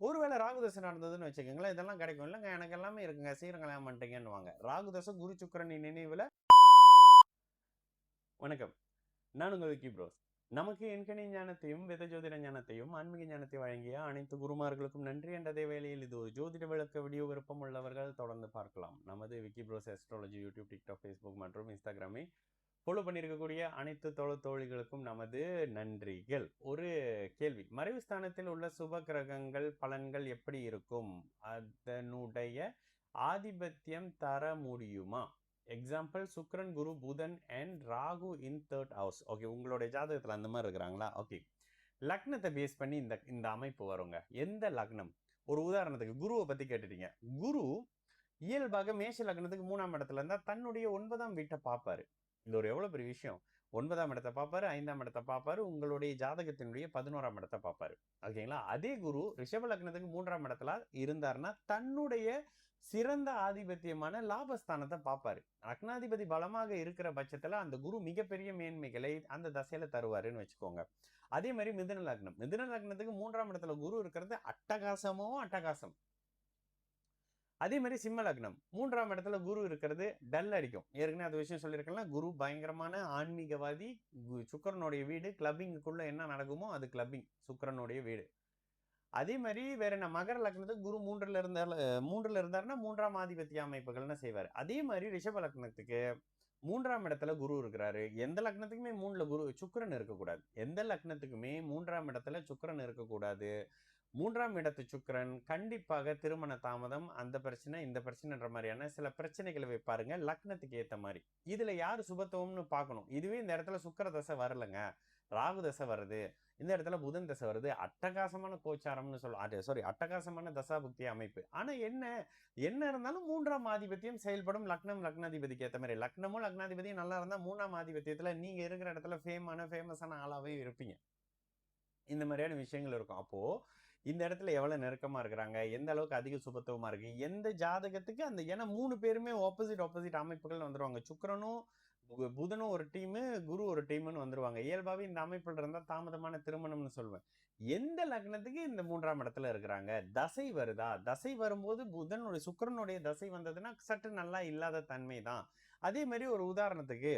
ஒருவேளை ராகுதசை நடந்ததுன்னு வச்சுக்கோங்களேன், இதெல்லாம் கிடைக்கும். இல்லைங்க எனக்கு எல்லாமே இருக்குங்க, சீக்கிரம் கல்யாணம் பண்ணிட்டீங்கன்னுவாங்க. ராகுதசை குரு சுக்கிரனின் நினைவுல. வணக்கம், நான் உங்கள் விக்கி ப்ரோஸ். நமக்கு எண்கணி ஞானத்தையும் வேத ஜோதிட ஞானத்தையும் ஆன்மீக ஞானத்தை வழங்கிய அனைத்து குருமார்களுக்கும் நன்றி. என்ற அதே வேளையில் இது ஒரு ஜோதிட விளக்க வீடியோ விருப்பம் உள்ளவர்கள் தொடர்ந்து பார்க்கலாம். நமது Vicky bros astrology YouTube, TikTok, Facebook மற்றும் இன்ஸ்டாகிராமை ஃபாலோ பண்ணியிருக்கக்கூடிய அனைத்து தோழிகளுக்கும் நமது நன்றிகள். ஒரு கேள்வி, மறைவு ஸ்தானத்தில் உள்ள சுப கிரகங்கள் பலன்கள் எப்படி இருக்கும்? அதனுடைய ஆதிபத்தியம் தர முடியுமா? எக்ஸாம்பிள் சுக்கிரன், குரு, புதன் and Rahu in 3rd house. Okay, உங்களுடைய ஜாதகத்தில் அந்த மாதிரி இருக்கிறாங்களா? ஓகே, லக்னத்தை பேஸ் பண்ணி இந்த அமைப்பு வருங்க. எந்த லக்னம்? ஒரு உதாரணத்துக்கு குருவை பற்றி கேட்டுட்டீங்க. குரு இயல்பாக மேஷ லக்னத்துக்கு 3ஆம் இடத்துல இருந்தால் தன்னுடைய 9ஆம் வீட்டை பார்ப்பாரு. இது ஒரு எவ்வளோ பெரிய விஷயம். 9ஆம் இடத்தை பார்ப்பாரு, 5ஆம் இடத்தை பார்ப்பாரு, உங்களுடைய ஜாதகத்தினுடைய 11ஆம் இடத்தை பார்ப்பாரு. ஓகேங்களா? அதே குரு ரிஷப லக்னத்துக்கு 3ஆம் இடத்துல இருந்தாருன்னா தன்னுடைய சிறந்த ஆதிபத்தியமான லாபஸ்தானத்தை பார்ப்பாரு. லக்னாதிபதி பலமாக இருக்கிற பட்சத்துல அந்த குரு மிகப்பெரிய மேன்மைகளை அந்த தசையில தருவாருன்னு வச்சுக்கோங்க. அதே மாதிரி மிதுன லக்னம், மிதுன லக்னத்துக்கு 3ஆம் இடத்துல குரு இருக்கிறது அட்டகாசம். அதே மாதிரி சிம்ம லக்னம் 3ஆம் இடத்துல குரு இருக்கிறது டல் அடிக்கும். ஏற்கனவே அது விஷயம் சொல்லியிருக்கலாம். குரு பயங்கரமான ஆன்மீகவாதி. சுக்கிரனுடைய வீடு, கிளப்பிங்குக்குள்ள என்ன நடக்குமோ அது கிளப்பிங், சுக்கிரனுடைய வீடு. அதே மாதிரி வேற என்ன, மகர லக்னத்துக்கு குரு 3ல இருந்தாருன்னா 3ஆம் ஆதிபத்திய அமைப்புகள்னு செய்வார். அதே மாதிரி ரிஷப லக்னத்துக்கு 3ஆம் இடத்துல குரு இருக்கிறாரு. எந்த லக்னத்துக்குமே 3ல குரு சுக்கிரன் இருக்கக்கூடாது. எந்த லக்னத்துக்குமே 3ஆம் இடத்துல சுக்கிரன் இருக்கக்கூடாது. 3ஆம் இடத்து சுக்கிரன் கண்டிப்பாக திருமண தாமதம், அந்த பிரச்சனை இந்த பிரச்சனைன்ற மாதிரியான சில பிரச்சனைகளை வைப்பாருங்க லக்னத்துக்கு ஏற்ற மாதிரி. இதுல யாரு சுபத்துவம்னு பார்க்கணும். இதுவே இந்த இடத்துல சுக்கிர தசை வரலங்க, ராகு தசை வருது, இந்த இடத்துல புதன் தசை வருது, அட்டகாசமான கோச்சாரம்னு சொல்லுவோம். அட்டகாசமான தசாபுக்தி அமைப்பு. ஆனா என்ன இருந்தாலும் 3ஆம் ஆதிபத்தியம் செயல்படும். லக்னாதிபதிக்கு ஏற்ற மாதிரி. லக்னமும் லக்னாதிபதியும் நல்லா இருந்தா 3ஆம் ஆதிபத்தியத்துல நீங்க இருக்கிற இடத்துல ஃபேமஸான ஆளாவே இருப்பீங்க. இந்த மாதிரியான விஷயங்கள் இருக்கும். அப்போ இந்த இடத்துல எவ்வளவு நெருக்கமா இருக்கிறாங்க, எந்த அளவுக்கு அதிக சுபத்துவமா இருக்கு, எந்த ஜாதகத்துக்கு அந்த, ஏன்னா 3 பேருமே ஆப்போசிட் அமைப்புகள் வந்துருவாங்க. சுக்கிரனும் புதனும் ஒரு டீமு, குரு ஒரு டீம்னு வந்துருவாங்க. இயல்பாவே இந்த அமைப்புல இருந்தா தாமதமான திருமணம்னு சொல்லுவேன். எந்த லக்னத்துக்கு இந்த 3ஆம் இடத்துல இருக்கிறாங்க, தசை வருதா? தசை வரும்போது சுக்கிரனுடைய தசை வந்ததுன்னா சற்று நல்லா இல்லாத தன்மை தான். அதே மாதிரி ஒரு உதாரணத்துக்கு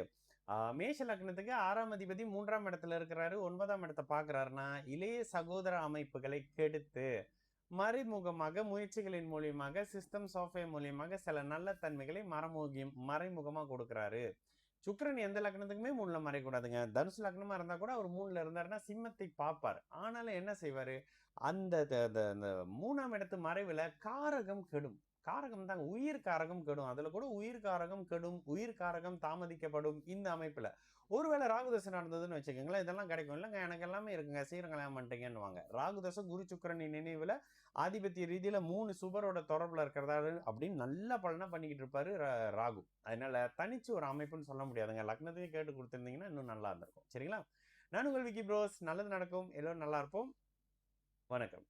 மேஷ லக்னத்துக்கு 6ஆம் அதிபதி 3ஆம் இடத்துல இருக்கிறாரு, 9ஆம் இடத்தை பார்க்கிறாருன்னா இளைய சகோதர அமைப்புகளை கெடுத்து மறைமுகமாக முயற்சிகளின் மூலியமாக, சிஸ்டம் சாஃப்ட்வேர் மூலியமாக சில நல்ல தன்மைகளை மறைமுகமா கொடுக்கிறாரு. சுக்கிரன் எந்த லக்னத்துக்குமே 3ல மறைக்கூடாதுங்க. தனுசு லக்னமா இருந்தா கூட அவர் 3ல இருந்தாருன்னா சிம்மத்தை பார்ப்பார். ஆனாலும் என்ன செய்வாரு, அந்த 3ஆம் இடத்து மறைவுல காரகம் கெடும். காரகம் தாங்க, உயிர் காரகம் கெடும். அதுல கூட உயிர் காரகம் கெடும், உயிர் காரகம் தாமதிக்கப்படும். இந்த அமைப்புல ஒருவேளை ராகுதசை நடந்ததுன்னு வச்சுக்கோங்களேன், இதெல்லாம் கிடைக்கும். இல்லைங்க எனக்கு எல்லாமே இருக்குங்க, சீக்கிரம் கல்யாணம் பண்ணிட்டீங்கன்னுவாங்க. ராகுதசை குரு சுக்கிரனின் நினைவுல ஆதிபத்திய ரீதியில 3 சுபரோட தொடர்புல இருக்கிறதா அப்படின்னு நல்ல பலனா பண்ணிக்கிட்டு இருப்பாரு ராகு. அதனால தனிச்சு ஒரு அமைப்புன்னு சொல்ல முடியாதுங்க. லக்னத்தையே கேட்டு கொடுத்திருந்தீங்கன்னா இன்னும் நல்லா இருந்திருக்கும். சரிங்களா? நான் உங்கள் விக்கி ப்ரோஸ். நல்லது நடக்கும், எல்லோரும் நல்லா இருப்போம். வணக்கம்.